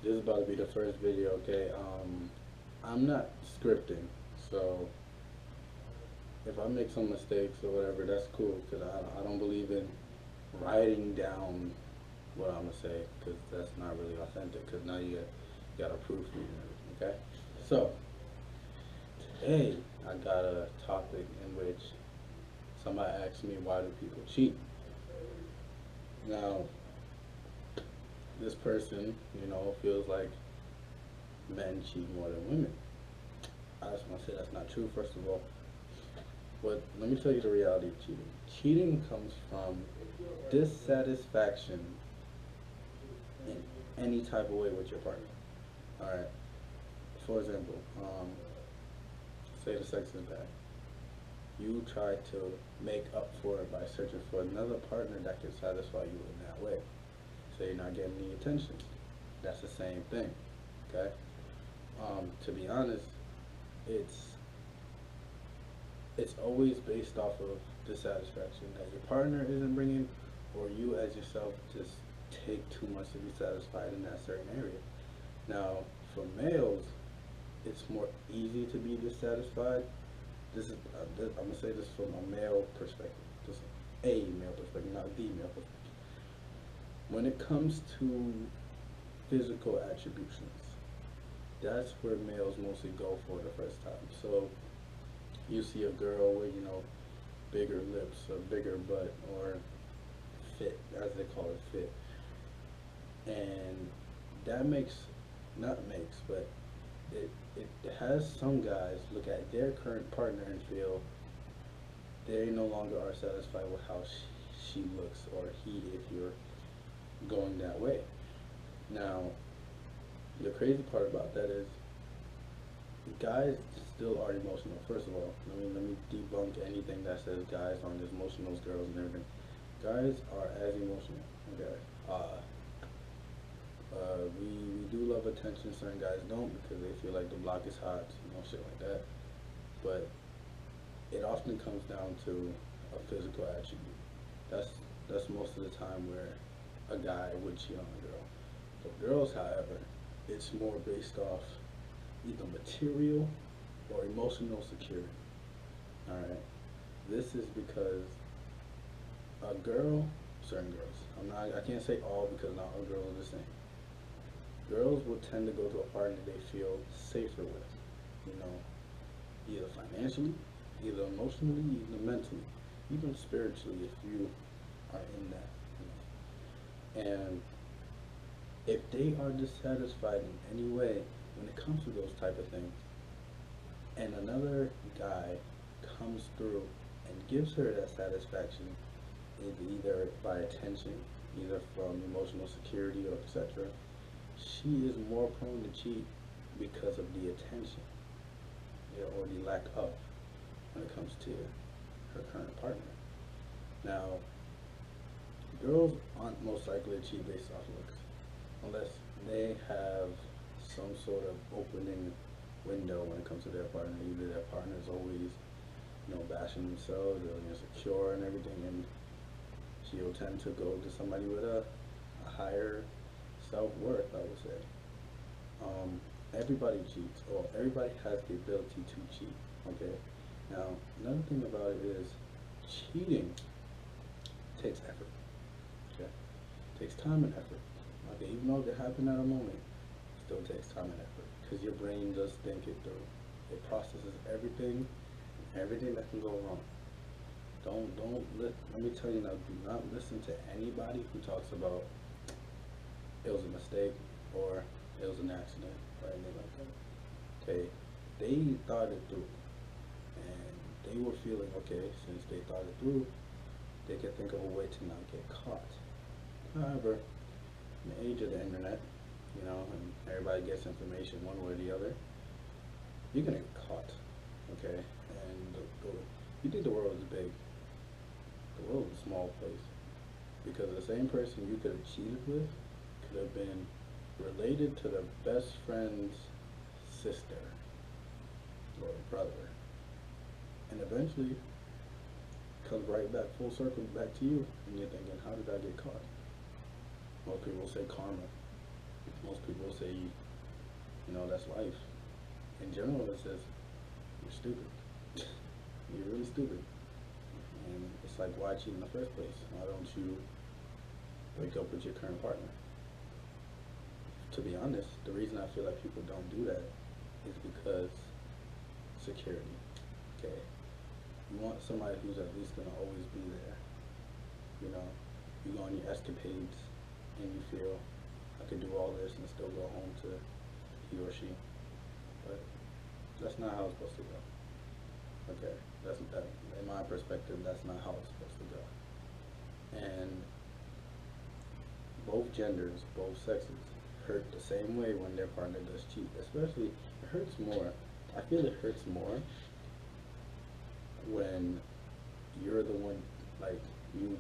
This is about to be the first video, okay? I'm not scripting, so if I make some mistakes or whatever, that's cool, because I don't believe in writing down what I'm gonna say, because that's not really authentic, because now you got to proofread and everything, okay? So, today I got a topic in which somebody asked me, why do people cheat? Now, this person, feels like men cheat more than women. I just want to say that's not true, first of all. But let me tell you the reality of cheating. Cheating comes from dissatisfaction in any type of way with your partner. All right. For example, say the sex is bad. You try to make up for it by searching for another partner that can satisfy you in that way. Say you're not getting any attention. That's the same thing. Okay. To be honest, it's it's always based off of dissatisfaction that your partner isn't bringing, or you as yourself just take too much to be satisfied in that certain area. Now, for males, it's more easy to be dissatisfied. I'm gonna say this from a male perspective, just a male perspective, not the male perspective. When it comes to physical attributions, that's where males mostly go for the first time. So you see a girl with bigger lips, a bigger butt, or fit, as they call it, fit, and that makes not makes, but it has some guys look at their current partner and feel they no longer are satisfied with how she looks, or he, if you're going that way. Now, the crazy part about that is guys still are emotional. First of all, let me debunk anything that says guys aren't as emotional as girls and everything. Guys are as emotional. Okay. We do love attention. Certain guys don't because they feel like the block is hot, shit like that. But it often comes down to a physical attribute. That's that's most of the time where a guy would cheat on a girl. For girls, however, it's more based off either material or emotional security. All right. This is because a girl, certain girls, I can't say all because not all girls are the same. Girls will tend to go to a partner they feel safer with, you know, either financially, either emotionally, either mentally, even spiritually if you are in that. And if they are dissatisfied in any way when it comes to those type of things, and another guy comes through and gives her that satisfaction, either by attention, either from emotional security or etc., she is more prone to cheat because of the attention, or the lack of, when it comes to her current partner. Now, girls aren't most likely to cheat based off looks, unless they have some sort of opening window when it comes to their partner. Either their partner is always, bashing themselves, or insecure and everything, and she'll tend to go to somebody with a higher self-worth, I would say. Everybody cheats, or everybody has the ability to cheat, okay? Now, another thing about it is cheating takes effort, okay? It takes time and effort. Okay, even though it happened at a moment, it still takes time and effort because your brain does think it through. It processes everything that can go wrong. Let me tell you now, do not listen to anybody who talks about it was a mistake or it was an accident or anything like that. Okay, they thought it through, and they were feeling okay since they thought it through. They could think of a way to not get caught. However, in the age of the internet, and everybody gets information one way or the other, you're gonna get caught. Okay, and you think the world is big? The world is a small place because the same person you could have cheated with could have been related to the best friend's sister or brother, and eventually comes right back full circle back to you, and you're thinking, how did I get caught? Most people say karma. Most people say, that's life. In general, it says, you're stupid. You're really stupid. And it's like, why cheat in the first place? Why don't you break up with your current partner? To be honest, the reason I feel like people don't do that is because security. Okay? You want somebody who's at least going to always be there. You go on your escapades and you feel, I could do all this and still go home to he or she. But that's not how it's supposed to go. Okay? In my perspective, that's not how it's supposed to go. And both genders, both sexes, hurt the same way when their partner does cheat. Especially, it hurts more. I feel it hurts more when you're the one, like, you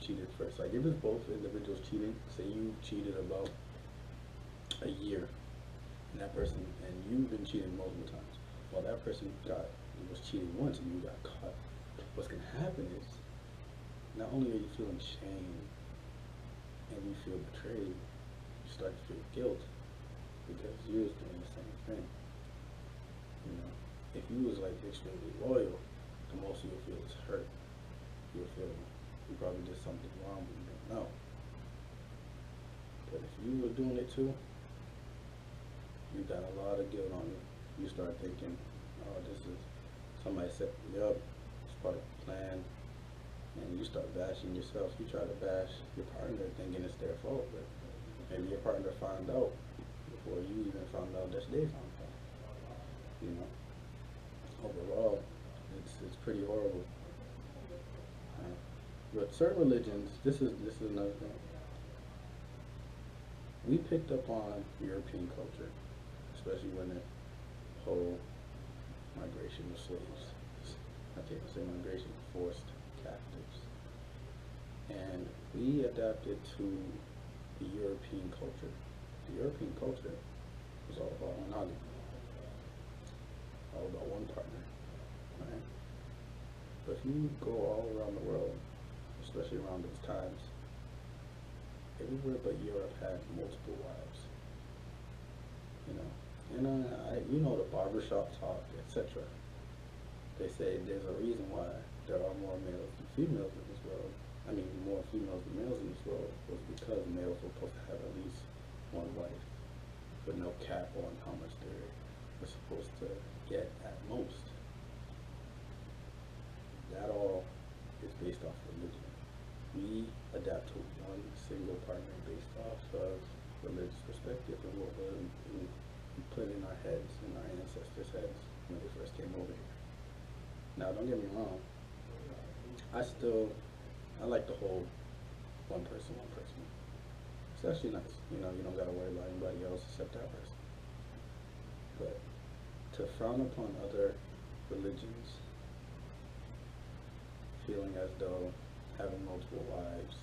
cheated first. Like, if it's both individuals cheating, say you cheated about a year, and that person, and you've been cheating multiple times, while that person was cheating once and you got caught, what's going to happen is, not only are you feeling shame, and you feel betrayed, you start to feel guilt, because you was doing the same thing. If you was like extremely loyal, the most you'll feel is hurt. You'll feel you probably did something wrong, but you don't know. But if you were doing it too, you got a lot of guilt on you. You start thinking, oh, somebody set me up, it's part of the plan, and you start bashing yourself. You try to bash your partner thinking it's their fault, but maybe your partner found out before you even found out that they found out. Overall, it's pretty horrible. But certain religions, this is another thing. We picked up on European culture, especially when the whole migration of slaves. I can't say migration, forced captives. And we adapted to the European culture. The European culture was all about monogamy, all about one partner, right? But if you go all around the world, especially around those times, everywhere but Europe had multiple wives. And the barbershop talk, etc. They say there's a reason why there are more males than females in this world. I mean, more females than males in this world was because males were supposed to have at least one wife, with no cap on how much they were supposed to get at most. That all is based off religion. We adapt to one single partner based off of religious perspective and what we put in our heads, in our ancestors' heads when they first came over here. Now, don't get me wrong. I like the whole one person. It's actually nice. You don't gotta worry about anybody else except that person. But to frown upon other religions, feeling as though having multiple wives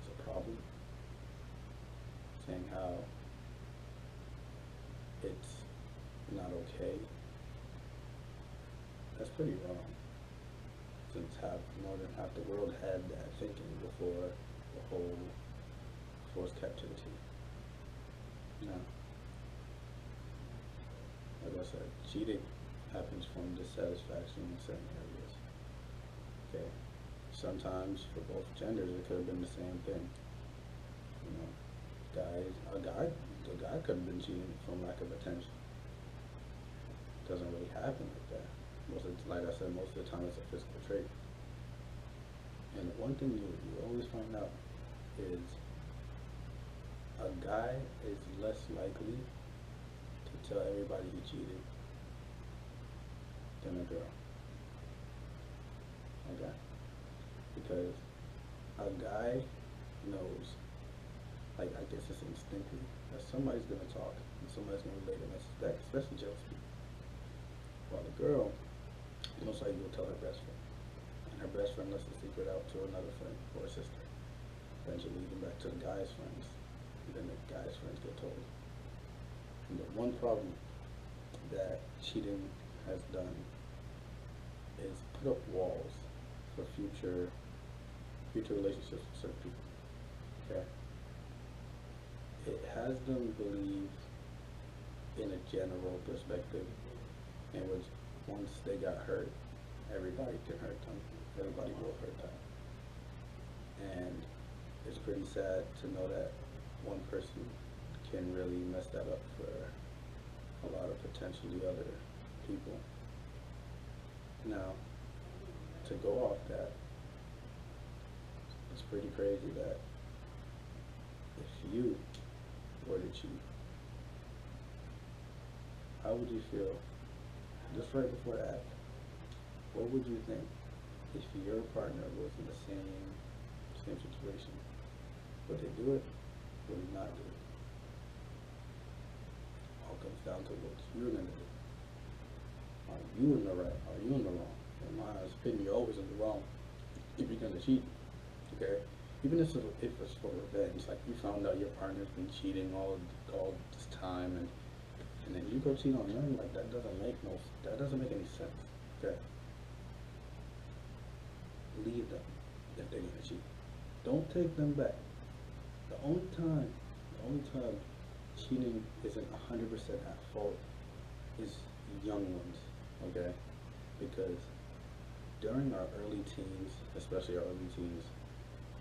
is a problem, saying how it's not okay, that's pretty wrong, since more than half the world had that thinking before the whole forced captivity. Like I said, cheating happens from dissatisfaction in certain areas. Okay, sometimes for both genders it could have been the same thing. The guy could have been cheating from lack of attention. It doesn't really happen like that. Like I said, most of the time it's a physical trait. And one thing you always find out is a guy is less likely to tell everybody he cheated than a girl. Okay? Because a guy knows, like, I guess it's instinctive, that somebody's going to talk and somebody's going to relay the message back, especially jealous people. While the girl most likely will tell her best friend, and her best friend lets the secret out to another friend or a sister, eventually leading back to the guy's friends, and then the guy's friends get told. And the one problem that cheating has done is put up walls for future relationships with certain people. Okay? it has them believe in a general perspective, in which once they got hurt, everybody can hurt them. Everybody will hurt them. And it's pretty sad to know that one person can really mess that up for a lot of potentially other people. Now, to go off that, it's pretty crazy that if you were to cheat, how would you feel? Just right before the act, what would you think if your partner was in the same situation? Would they do it? Would they not do it? All comes down to what you're gonna do. Are you in the right? Are you in the wrong? In my opinion, you're always in the wrong if you're gonna cheat. Okay? Even if it's for revenge, like you found out your partner's been cheating all this time, and then you go cheat on them, like that doesn't make any sense. Okay? Leave them if they're gonna cheat. Don't take them back. The only time cheating isn't 100% at fault is young ones, okay? Because during our early teens, especially our early teens,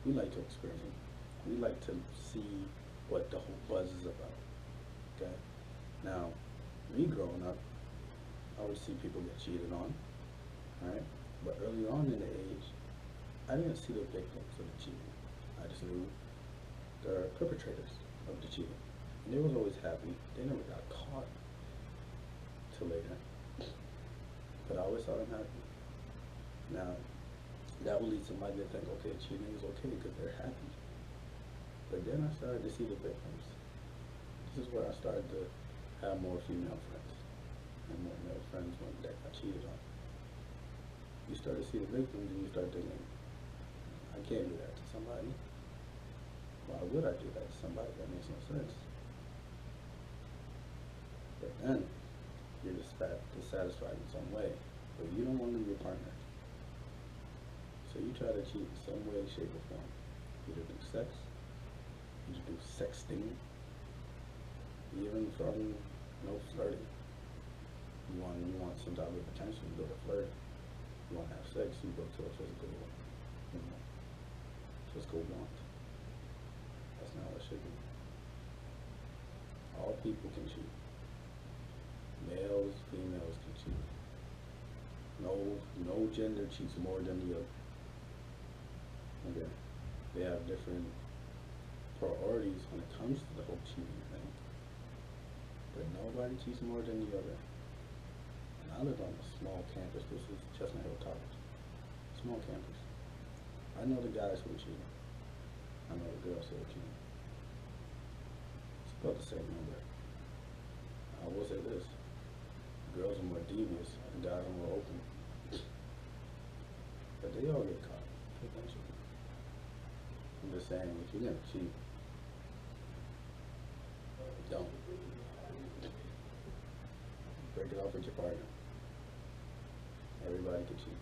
we like to experiment. We like to see what the whole buzz is about, okay? Now, me growing up, I would see people get cheated on, right? But early on in the age, I didn't see the victims of the cheating. I just knew the perpetrators of the cheating. And they was always happy. They never got caught till later. But I always saw them happy. Now, that would lead somebody to think, okay, cheating is okay because they're happy. But then I started to see the victims. This is where I started to have more female friends and more male friends when they got cheated on. You start to see the victims and you start thinking, I can't do that to somebody. Why would I do that to somebody? That makes no sense. But then, you're dissatisfied in some way, but you don't want to leave your partner. So you try to cheat in some way, shape, or form. Either do sex, either do sexting, even from flirting. You want some type of attention, you go to flirt. You want to have sex, you go to a physical want. That's not what it should be. All people can cheat. Males, females can cheat. No gender cheats more than the other. Okay? They have different priorities when it comes to the whole cheating thing. But nobody cheats more than the other. And I live on a small campus. This is Chestnut Hill College. Small campus. I know the guys who are cheating. I know the girls who are cheating. It's about the same number. I will say this. Girls are more devious and guys are more open. But they all get caught. Pay attention. I'm just saying, if you're gonna cheat, don't. Break it off with your partner. Everybody can cheat.